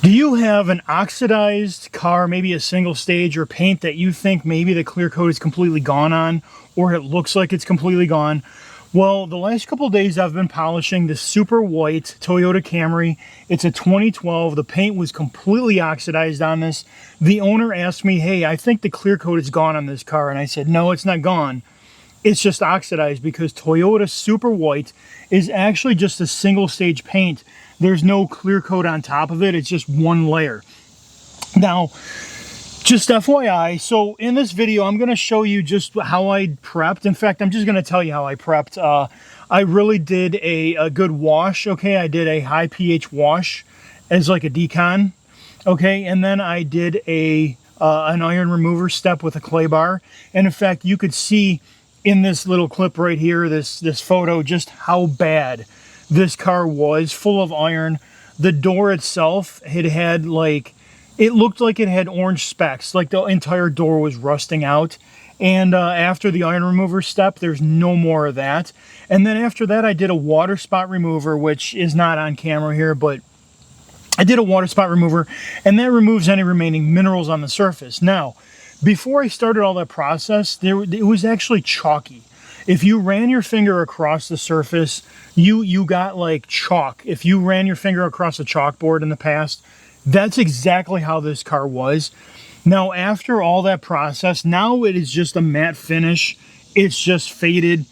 Do you have an oxidized car, maybe a single stage, or paint that you think maybe the clear coat is completely gone on, or it looks like it's completely gone? Well, the last couple of days I've been polishing this super white Toyota Camry. It's a 2012. The paint was completely oxidized on this. The owner asked me, hey, I think the clear coat is gone on this car. And I said, no, it's not gone. It's just oxidized, because Toyota Super White is actually just a single stage paint. There's no clear coat on top of it. It's just one layer. Now, just FYI, so in this video, I'm going to show you just how I prepped. In fact, I'm just going to tell you how I prepped. I really did a good wash, okay? I did a high pH wash as like a decon, okay? And then I did an iron remover step with a clay bar. And in fact, you could see in this little clip right here, this photo, just how bad this car was, full of iron. The door itself, it looked like it had orange specks, like the entire door was rusting out. And after the iron remover step, there's no more of that. And then after that, I did a water spot remover, which is not on camera here, but I did a water spot remover, and that removes any remaining minerals on the surface. Now, before I started all that process, it was actually chalky. If you ran your finger across the surface, you got like chalk. If you ran your finger across a chalkboard in the past, that's exactly how this car was. Now, after all that process, now it is just a matte finish. It's just faded.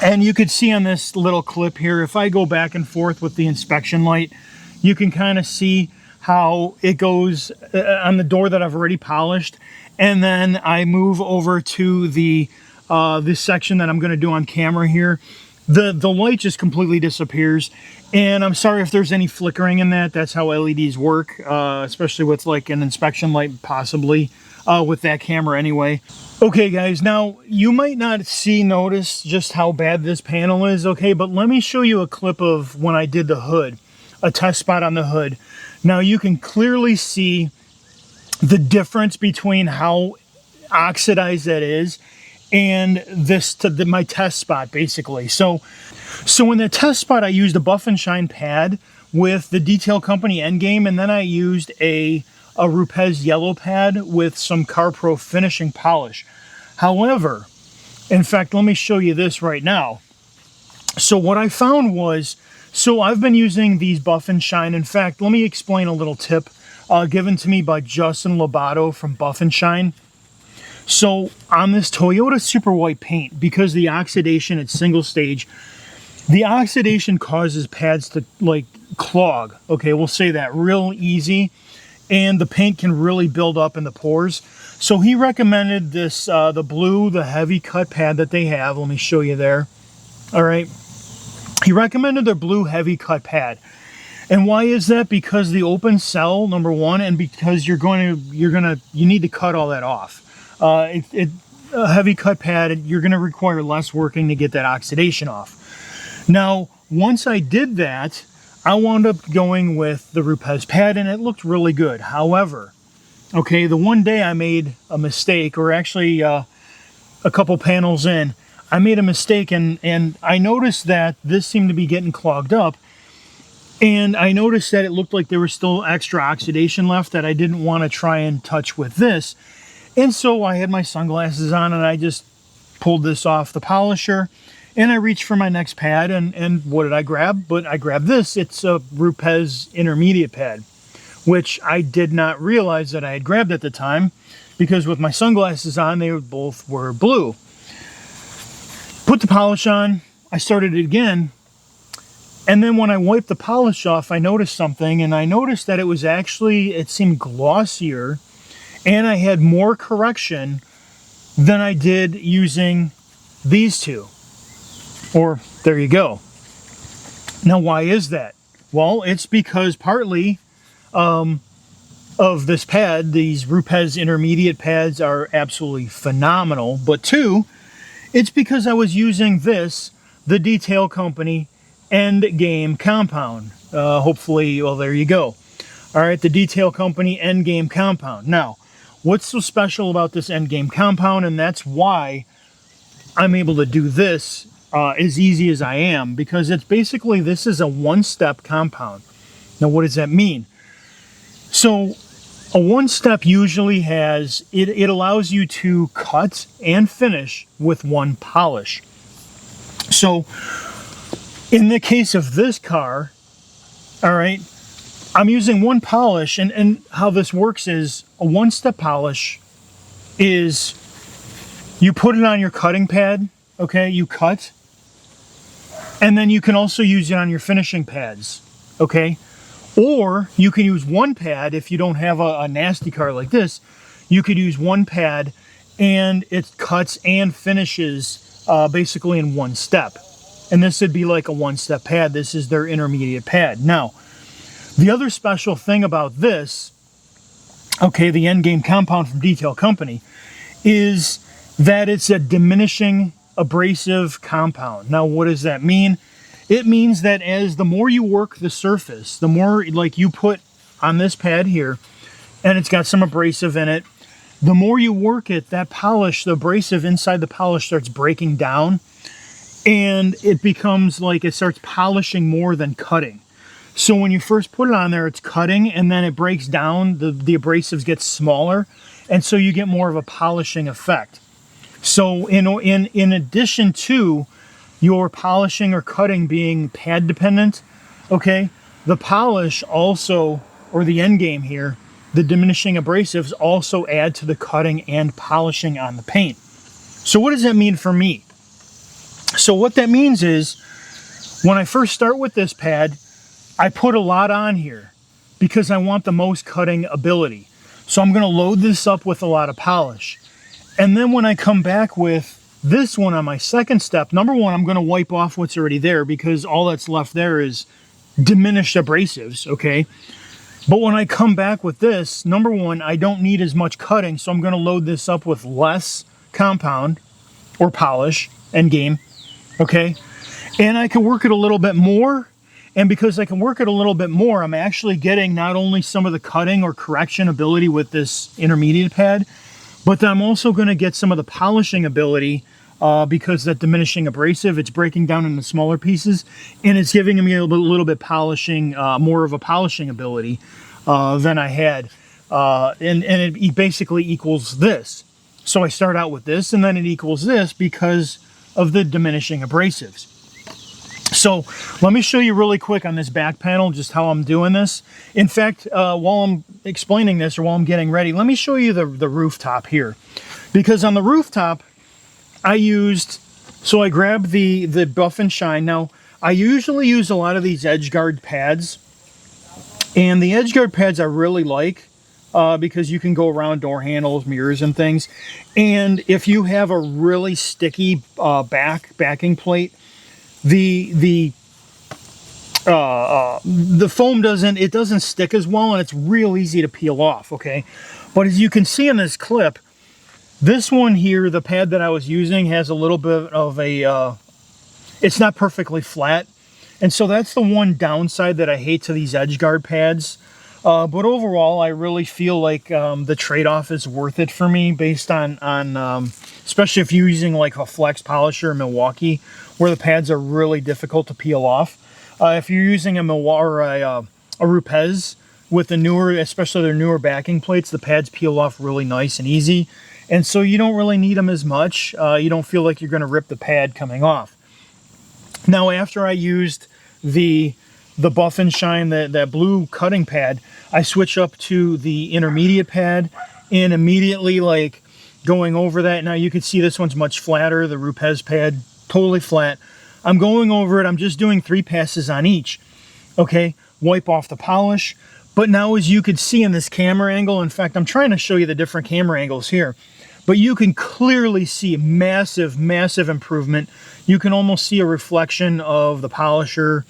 And you could see on this little clip here, if I go back and forth with the inspection light, you can kind of see how it goes on the door that I've already polished. And then I move over to the this section that I'm going to do on camera here. The light just completely disappears. And I'm sorry if there's any flickering in that. That's how LEDs work, especially with like an inspection light, possibly with that camera anyway. Okay, guys, now you might not notice just how bad this panel is, okay? But let me show you a clip of when I did the hood, a test spot on the hood. Now you can clearly see the difference between how oxidized that is and my test spot, basically. So in the test spot, I used a buff and shine pad with the Detail Company Endgame, and then I used a Rupes yellow pad with some CarPro finishing polish. However, in fact, let me show you this right now. So what I found was, so I've been using these buff and shine. In fact, let me explain a little tip given to me by Justin Lobato from Buff and Shine. So on this Toyota Super White paint, because the oxidation, it's single stage, the oxidation causes pads to like clog. Okay, we'll say that real easy, and the paint can really build up in the pores. So he recommended this, the blue, the heavy cut pad that they have. Let me show you there. All right. He recommended their blue heavy cut pad. And why is that? Because the open cell, number one, and because you need to cut all that off. A heavy cut pad, you're going to require less working to get that oxidation off. Now, once I did that, I wound up going with the Rupes pad, and it looked really good. However, okay, the one day I made a mistake, or actually a couple panels in, I made a mistake, and I noticed that this seemed to be getting clogged up. And I noticed that it looked like there was still extra oxidation left that I didn't want to try and touch with this. And so I had my sunglasses on, and I just pulled this off the polisher, and I reached for my next pad, and what did I grab? But I grabbed this. It's a Rupes intermediate pad, which I did not realize that I had grabbed at the time, because with my sunglasses on, they both were blue. Put the polish on, I started it again, and then when I wiped the polish off, I noticed something, and I noticed that it seemed glossier, and I had more correction than I did using these two. Or, there you go. Now, why is that? Well, it's because partly of this pad, these Rupes intermediate pads are absolutely phenomenal, but two, it's because I was using the Detail Company Endgame compound. Hopefully, well, there you go. All right, the Detail Company Endgame compound. Now, what's so special about this Endgame compound? And that's why I'm able to do this as easy as I am, because it's basically, this is a one-step compound. Now, what does that mean? So a one-step usually it allows you to cut and finish with one polish. So in the case of this car, all right, I'm using one polish, and how this works is a one-step polish is you put it on your cutting pad, okay, you cut, and then you can also use it on your finishing pads, okay? Or you can use one pad if you don't have a nasty car like this. You could use one pad and it cuts and finishes basically in one step. And this would be like a one-step pad. This is their intermediate pad. Now, the other special thing about this, okay, the Endgame compound from Detail Company, is that it's a diminishing abrasive compound. Now, what does that mean? It means that as the more you work the surface, the more like you put on this pad here, and it's got some abrasive in it, the more you work it, that polish, the abrasive inside the polish starts breaking down, and it becomes like it starts polishing more than cutting. So when you first put it on there, it's cutting, and then it breaks down, the abrasives get smaller, and so you get more of a polishing effect. So in addition to your polishing or cutting being pad dependent, okay, the polish also, or the end game here, the diminishing abrasives also add to the cutting and polishing on the paint. So what does that mean for me? So what that means is when I first start with this pad, I put a lot on here because I want the most cutting ability. So I'm going to load this up with a lot of polish. And then when I come back with this one on my second step, number one, I'm going to wipe off what's already there because all that's left there is diminished abrasives, okay? But when I come back with this, number one, I don't need as much cutting, so I'm going to load this up with less compound or polish, end game, okay? And I can work it a little bit more, and because I can work it a little bit more, I'm actually getting not only some of the cutting or correction ability with this intermediate pad, but I'm also going to get some of the polishing ability because that diminishing abrasive, it's breaking down into smaller pieces, and it's giving me a little bit polishing, more of a polishing ability than I had. And it basically equals this. So I start out with this, and then it equals this because of the diminishing abrasives. So let me show you really quick on this back panel just how I'm doing this. In fact, while I'm explaining this or while I'm getting ready, let me show you the rooftop here. Because on the rooftop, I grabbed the Buff and Shine. Now, I usually use a lot of these edge guard pads. And the edge guard pads I really like because you can go around door handles, mirrors, and things. And if you have a really sticky backing plate, the foam doesn't stick as well, and it's real easy to peel off, okay? But as you can see in this clip, this one here, the pad that I was using, has a little bit of a, it's not perfectly flat. And so that's the one downside that I hate to these edge guard pads. But overall, I really feel like the trade-off is worth it for me based on especially if you're using like a flex polisher in Milwaukee, where the pads are really difficult to peel off. If you're using a Milwaukee or a Rupes with the newer, especially their newer backing plates, the pads peel off really nice and easy. And so you don't really need them as much. You don't feel like you're going to rip the pad coming off. Now, after I used the Buff and Shine, that blue cutting pad, I switch up to the intermediate pad, and immediately like going over that. Now you can see this one's much flatter, the Rupes pad, totally flat. I'm going over it, I'm just doing 3 passes on each, okay? Wipe off the polish. But now as you could see in this camera angle, in fact, I'm trying to show you the different camera angles here, but you can clearly see massive, massive improvement. You can almost see a reflection of the polisher,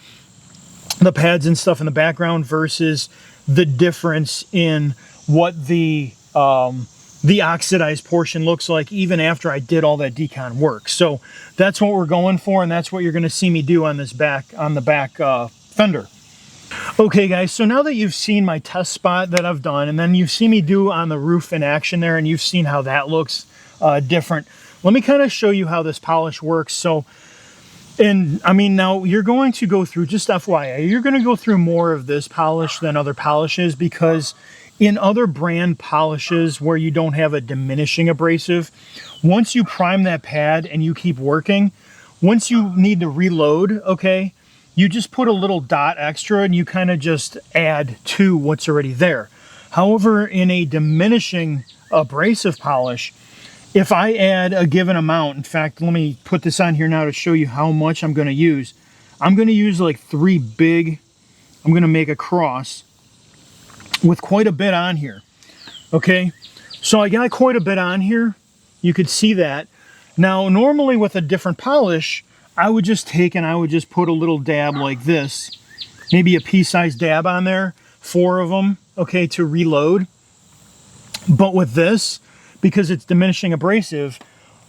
the pads and stuff in the background versus the difference in what the oxidized portion looks like even after I did all that decon work. So that's what we're going for, and that's what you're going to see me do on this the back fender. Okay guys, so now that you've seen my test spot that I've done, and then you've seen me do on the roof in action there, and you've seen how that looks different, let me kind of show you how this polish works. So And I mean, now you're going to go through, just FYI, you're going to go through more of this polish than other polishes, because in other brand polishes where you don't have a diminishing abrasive, once you prime that pad and you keep working, once you need to reload, okay, you just put a little dot extra and you kind of just add to what's already there. However, in a diminishing abrasive polish, if I add a given amount, in fact, let me put this on here now to show you how much I'm going to use. I'm going to use like 3 big, I'm going to make a cross with quite a bit on here. Okay, so I got quite a bit on here. You could see that. Now, normally with a different polish, I would just take and I would just put a little dab like this, maybe a pea-sized dab on there, 4 of them, okay, to reload. But with this, because it's diminishing abrasive,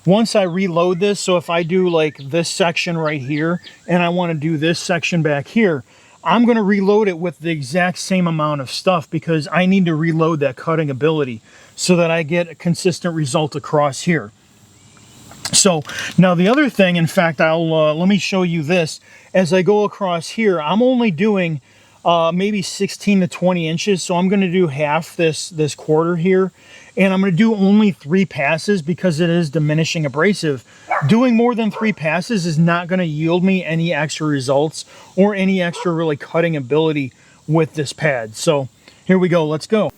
once I reload this, so if I do like this section right here and I want to do this section back here, I'm going to reload it with the exact same amount of stuff, because I need to reload that cutting ability so that I get a consistent result across here. So now the other thing, in fact, let me show you this. As I go across here, I'm only doing maybe 16 to 20 inches. So I'm going to do half this quarter here, and I'm going to do only 3 passes because it is diminishing abrasive. Doing more than 3 passes is not going to yield me any extra results or any extra really cutting ability with this pad. So here we go. Let's go.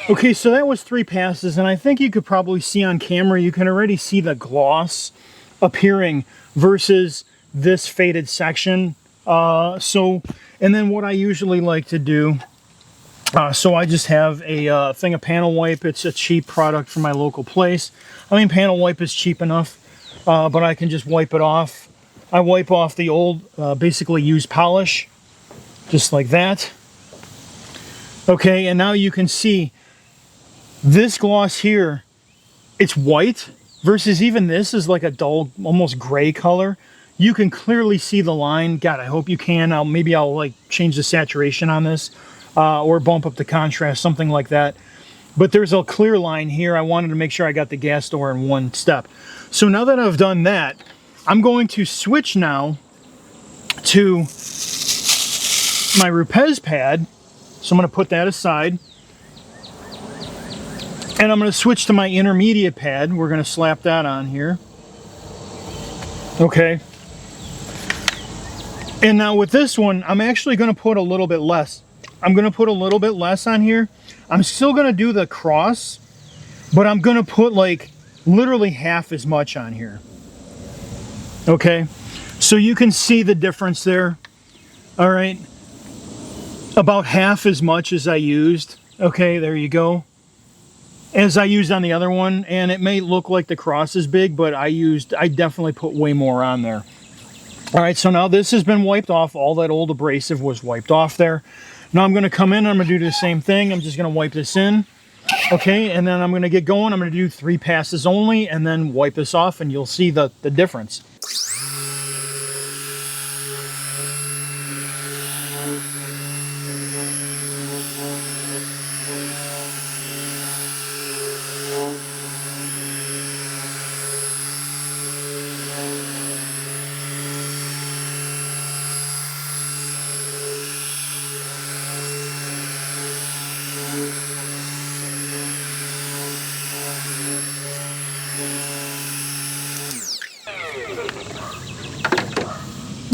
Okay, so that was 3 passes, and I think you could probably see on camera, you can already see the gloss appearing versus this faded section. And then what I usually like to do, so I just have a thing of panel wipe. It's a cheap product from my local place. I mean, panel wipe is cheap enough, but I can just wipe it off. I wipe off the old, basically used polish, just like that. Okay, and now you can see this gloss here, it's white, versus even this is like a dull, almost gray color. You can clearly see the line. God, I hope you can. Maybe I'll like change the saturation on this, or bump up the contrast, something like that. But there's a clear line here. I wanted to make sure I got the gas door in one step. So now that I've done that, I'm going to switch now to my Rupes pad. So I'm going to put that aside. And I'm going to switch to my intermediate pad. We're going to slap that on here. Okay. And now with this one, I'm actually going to put a little bit less. I'm going to put a little bit less on here. I'm still going to do the cross, but I'm going to put like literally half as much on here. Okay. So you can see the difference there. All right. About half as much as I used. Okay, there you go. As I used on the other one, and it may look like the cross is big, but I definitely put way more on there. All right, so now this has been wiped off. All that old abrasive was wiped off there. Now I'm going to come in and I'm going to do the same thing. I'm just going to wipe this in. Okay, and then I'm going to get going. I'm going to do 3 passes only and then wipe this off, and you'll see the difference.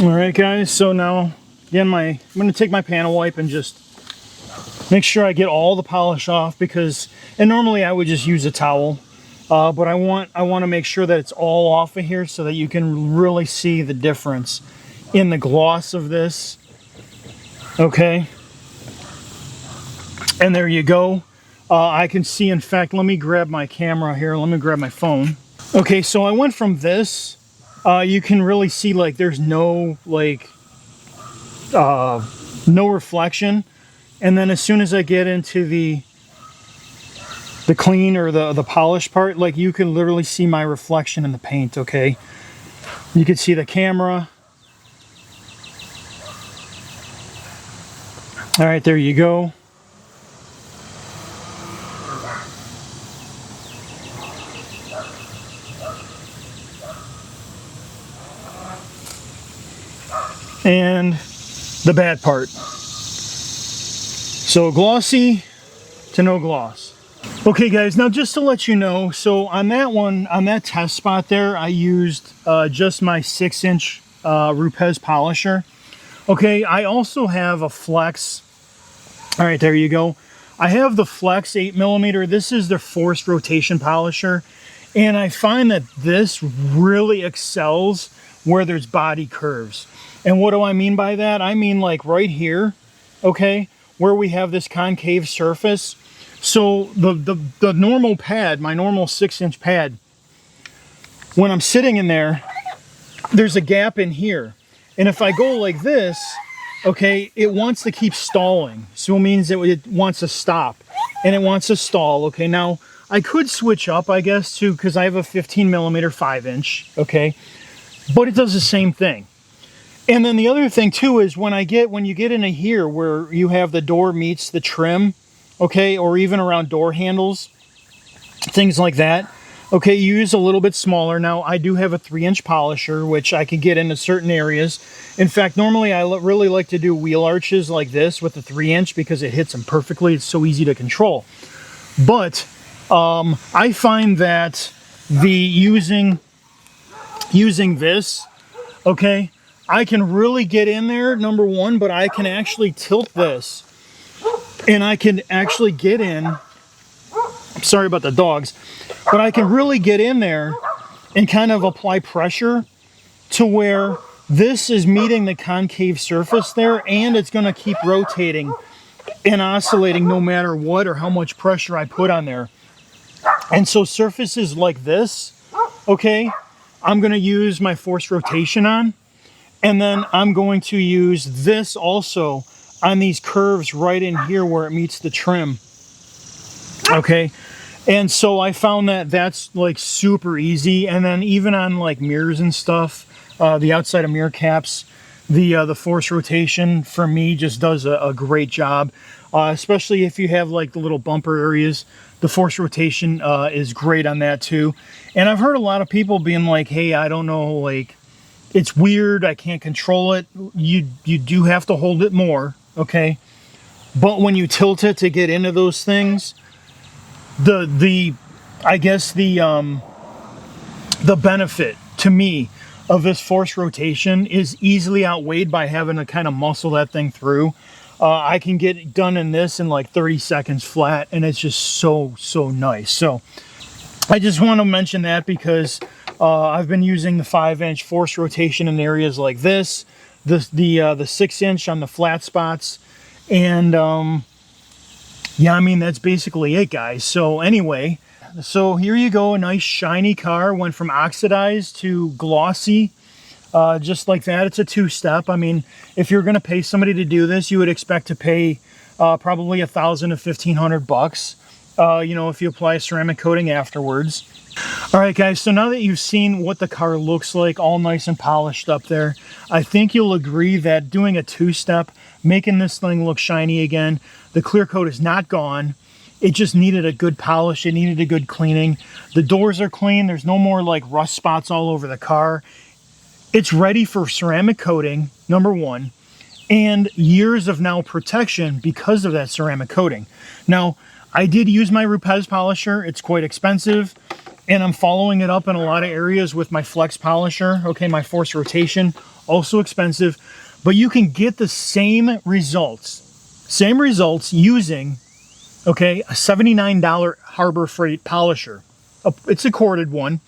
All right, guys, so now, again, I'm going to take my panel wipe and just make sure I get all the polish off, because, and normally I would just use a towel, but I want to make sure that it's all off of here so that you can really see the difference in the gloss of this. Okay. And there you go. I can see, in fact, let me grab my camera here. Let me grab my phone. Okay, so I went from this. You can really see like there's no like no reflection. And then as soon as I get into the clean or the polish part, like you can literally see my reflection in the paint, okay? You can see the camera. All right, there you go. And the bad part. So glossy to no gloss. Okay guys, now just to let you know, so on that one, on that test spot there, I used just my 6-inch Rupes polisher. Okay, I also have a Flex. All right, there you go. I have the Flex 8mm. This is the forced rotation polisher. And I find that this really excels where there's body curves. And what do I mean by that? I mean like right here, okay, where we have this concave surface. So the normal pad, my normal 6-inch pad, when I'm sitting in there, there's a gap in here. And if I go like this, okay, it wants to keep stalling. So it means that it wants to stop and it wants to stall. Okay, now I could switch up, I guess, to, because I have a 15mm 5-inch, okay, but it does the same thing. And then the other thing too is when you get into here where you have the door meets the trim, okay, or even around door handles, things like that, okay, you use a little bit smaller. Now I do have a 3-inch polisher, which I can get into certain areas. In fact, normally I really like to do wheel arches like this with the 3-inch because it hits them perfectly. It's so easy to control. But I find that using this, okay, I can really get in there, number one, but I can actually tilt this and I can actually get in. I'm sorry about the dogs, but I can really get in there and kind of apply pressure to where this is meeting the concave surface there, and it's going to keep rotating and oscillating no matter what or how much pressure I put on there. And so surfaces like this, okay, I'm going to use my forced rotation on. And then I'm going to use this also on these curves right in here where it meets the trim. Okay. And so I found that that's like super easy. And then even on like mirrors and stuff, the outside of mirror caps, the force rotation for me just does a great job. Especially if you have like the little bumper areas, the force rotation is great on that too. And I've heard a lot of people being like, hey, I don't know, like, it's weird, I can't control it. You do have to hold it more, okay? But when you tilt it to get into those things, I guess the benefit to me of this force rotation is easily outweighed by having to kind of muscle that thing through. I can get it done in this in like 30 seconds flat, and it's just so nice. So I just want to mention that because I've been using the 5-inch force rotation in areas like this, the 6-inch on the flat spots, and yeah, I mean, that's basically it, guys. So anyway, so here you go, a nice shiny car, went from oxidized to glossy, just like that. It's a 2-step. I mean, if you're going to pay somebody to do this, you would expect to pay probably $1,000 to $1,500, you know, if you apply a ceramic coating afterwards. All right, guys, so now that you've seen what the car looks like, all nice and polished up there, I think you'll agree that doing a 2-step, making this thing look shiny again, the clear coat is not gone. It just needed a good polish. It needed a good cleaning. The doors are clean. There's no more like rust spots all over the car. It's ready for ceramic coating, number one, and years of now protection because of that ceramic coating. Now, I did use my Rupes polisher. It's quite expensive, and I'm following it up in a lot of areas with my Flex polisher. Okay, my force rotation, also expensive, but you can get the same results using, okay, a $79 Harbor Freight polisher. It's a corded one,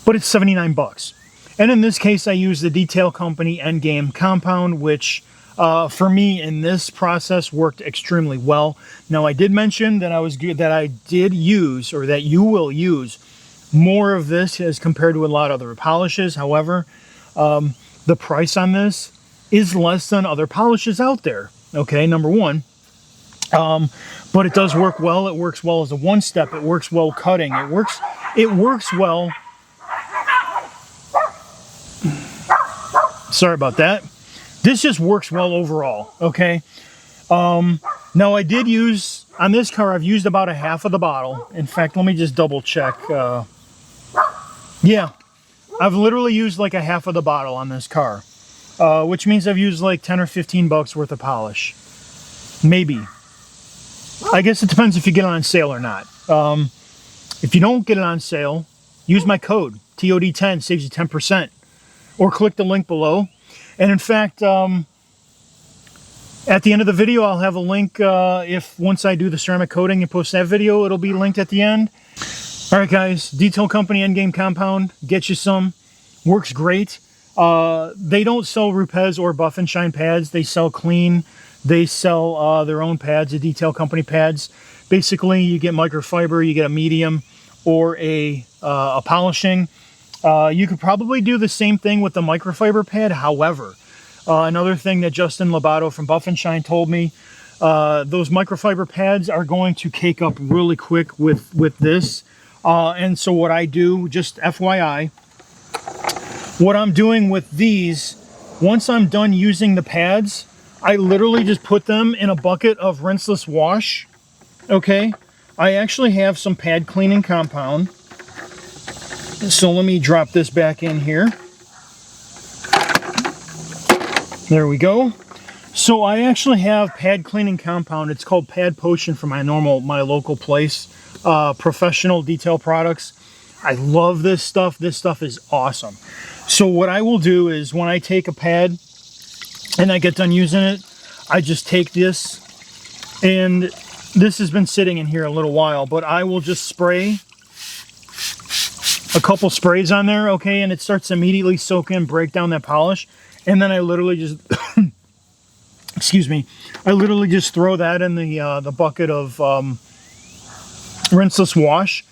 but it's 79 bucks. And in this case, I use the Detail Company Endgame compound, which for me in this process worked extremely well. Now I did mention that I did use, or that you will use, more of this as compared to a lot of other polishes. However, the price on this is less than other polishes out there. Okay, number one. But it does work well. It works well as a one-step. It works well cutting. It works well. Sorry about that. This just works well overall, okay? Now I did use, on this car, I've used about a half of the bottle. In fact, let me just double check. Yeah, I've literally used like a half of the bottle on this car, which means I've used like 10 or 15 bucks worth of polish. Maybe. I guess it depends if you get it on sale or not. If you don't get it on sale, use my code, TOD10, saves you 10%. Or click the link below. And in fact, at the end of the video, I'll have a link. Once I do the ceramic coating and post that video, it'll be linked at the end. All right, guys, Detail Company Endgame Compound, get you some. Works great. They don't sell Rupes or Buff and Shine pads. They sell clean. They sell their own pads, the Detail Company pads. Basically, you get microfiber, you get a medium or a polishing. You could probably do the same thing with the microfiber pad. However, another thing that Justin Lobato from Buff and Shine told me, those microfiber pads are going to cake up really quick with this. And so what I do, just FYI, what I'm doing with these, once I'm done using the pads, I literally just put them in a bucket of rinseless wash. Okay, I actually have some pad cleaning compound. So let me drop this back in here. There we go. So I actually have pad cleaning compound. It's called Pad Potion from my local place. Professional Detail Products. I love this stuff. This stuff is awesome. So what I will do is when I take a pad and I get done using it, I just take this, and this has been sitting in here a little while, but I will just spray a couple sprays on there, okay, and it starts to immediately soak in, break down that polish, and then I literally just, excuse me, I literally just throw that in the bucket of rinseless wash,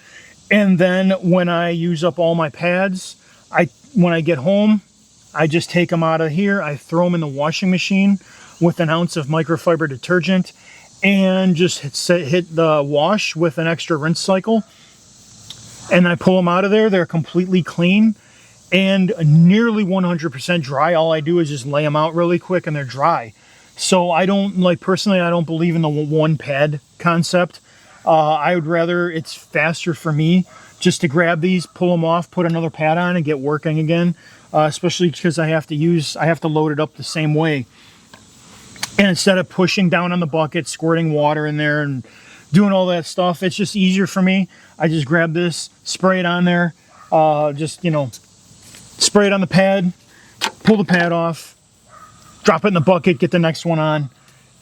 and then when I use up all my pads, when I get home, I just take them out of here, I throw them in the washing machine with an ounce of microfiber detergent, and just hit the wash with an extra rinse cycle. And I pull them out of there. They're completely clean and nearly 100% dry. All I do is just lay them out really quick and they're dry. So I don't, personally, I don't believe in the one pad concept. I would rather, it's faster for me just to grab these, pull them off, put another pad on and get working again. Especially because I have to load it up the same way. And instead of pushing down on the bucket, squirting water in there and doing all that stuff, it's just easier for me. I just grab this, spray it on there, spray it on the pad, pull the pad off, drop it in the bucket, get the next one on.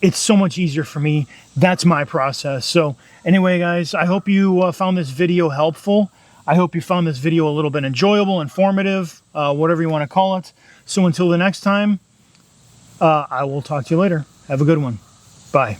It's so much easier for me. That's my process. So anyway, guys, I hope you found this video helpful. I hope you found this video a little bit enjoyable, informative, whatever you want to call it. So until the next time, I will talk to you later. Have a good one. Bye.